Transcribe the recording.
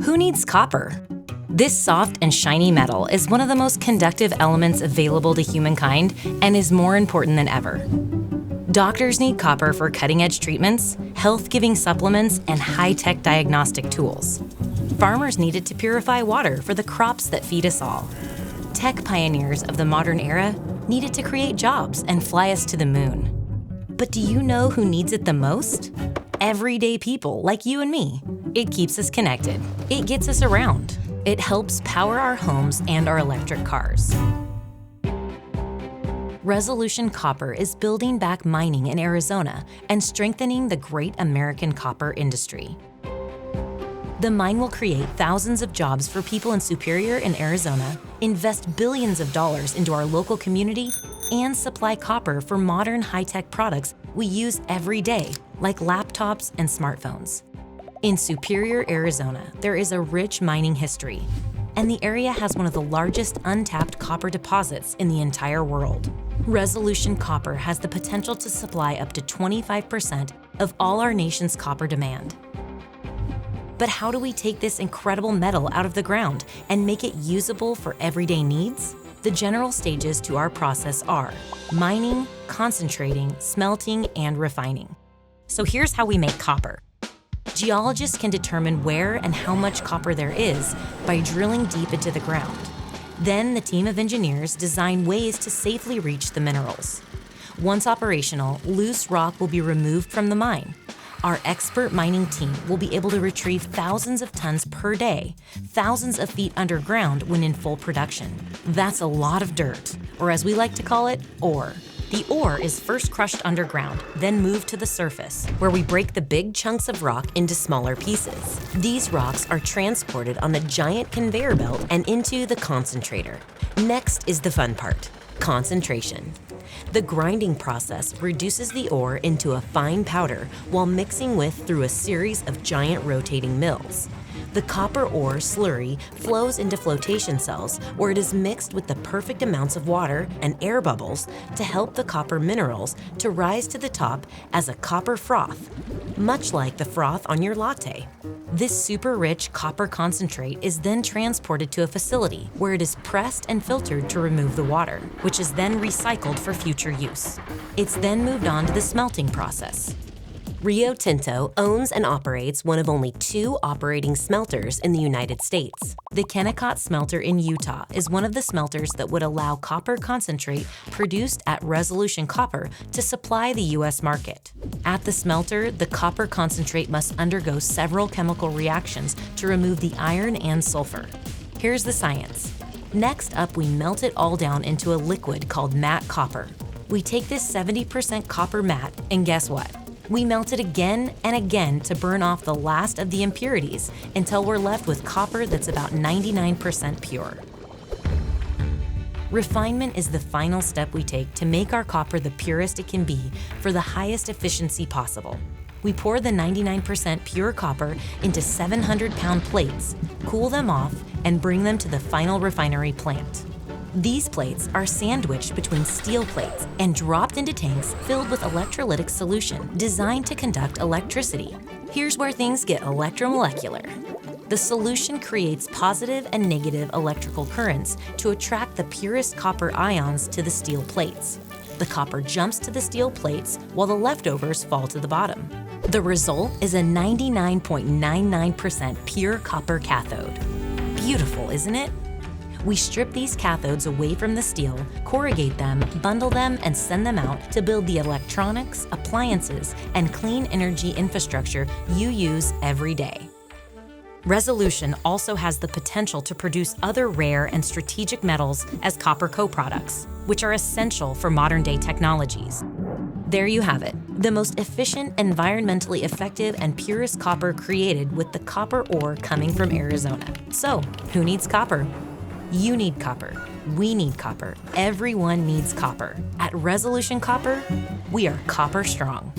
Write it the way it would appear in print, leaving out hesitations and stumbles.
Who needs copper? This soft and shiny metal is one of the most conductive elements available to humankind and is more important than ever. Doctors need copper for cutting-edge treatments, health-giving supplements, and high-tech diagnostic tools. Farmers need it to purify water for the crops that feed us all. Tech pioneers of the modern era need it to create jobs and fly us to the moon. But do you know who needs it the most? Everyday people like you and me. It keeps us connected. It gets us around. It helps power our homes and our electric cars. Resolution Copper is building back mining in Arizona and strengthening the great American copper industry. The mine will create thousands of jobs for people in Superior and Arizona, invest billions of dollars into our local community, and supply copper for modern high-tech products we use every day, like laptops and smartphones. In Superior, Arizona, there is a rich mining history, and the area has one of the largest untapped copper deposits in the entire world. Resolution Copper has the potential to supply up to 25% of all our nation's copper demand. But how do we take this incredible metal out of the ground and make it usable for everyday needs? The general stages to our process are mining, concentrating, smelting, and refining. So here's how we make copper. Geologists can determine where and how much copper there is by drilling deep into the ground. Then the team of engineers design ways to safely reach the minerals. Once operational, loose rock will be removed from the mine. Our expert mining team will be able to retrieve thousands of tons per day, thousands of feet underground when in full production. That's a lot of dirt, or as we like to call it, ore. The ore is first crushed underground, then moved to the surface, where we break the big chunks of rock into smaller pieces. These rocks are transported on a giant conveyor belt and into the concentrator. Next is the fun part, concentration. The grinding process reduces the ore into a fine powder while mixing with through a series of giant rotating mills. The copper ore slurry flows into flotation cells where it is mixed with the perfect amounts of water and air bubbles to help the copper minerals to rise to the top as a copper froth, much like the froth on your latte. This super rich copper concentrate is then transported to a facility where it is pressed and filtered to remove the water, which is then recycled for future use. It's then moved on to the smelting process. Rio Tinto owns and operates one of only 2 operating smelters in the United States. The Kennecott smelter in Utah is one of the smelters that would allow copper concentrate produced at Resolution Copper to supply the U.S. market. At the smelter, the copper concentrate must undergo several chemical reactions to remove the iron and sulfur. Here's the science. Next up, we melt it all down into a liquid called matte copper. We take this 70% copper matte, and guess what? We melt it again and again to burn off the last of the impurities until we're left with copper that's about 99% pure. Refinement is the final step we take to make our copper the purest it can be for the highest efficiency possible. We pour the 99% pure copper into 700-pound plates, cool them off, and bring them to the final refinery plant. These plates are sandwiched between steel plates and dropped into tanks filled with electrolytic solution designed to conduct electricity. Here's where things get electromolecular. The solution creates positive and negative electrical currents to attract the purest copper ions to the steel plates. The copper jumps to the steel plates while the leftovers fall to the bottom. The result is a 99.99% pure copper cathode. Beautiful, isn't it? We strip these cathodes away from the steel, corrugate them, bundle them, and send them out to build the electronics, appliances, and clean energy infrastructure you use every day. Resolution also has the potential to produce other rare and strategic metals as copper co-products, which are essential for modern-day technologies. There you have it, the most efficient, environmentally effective, and purest copper created with the copper ore coming from Arizona. So, who needs copper? You need copper. We need copper. Everyone needs copper. At Resolution Copper, we are copper strong.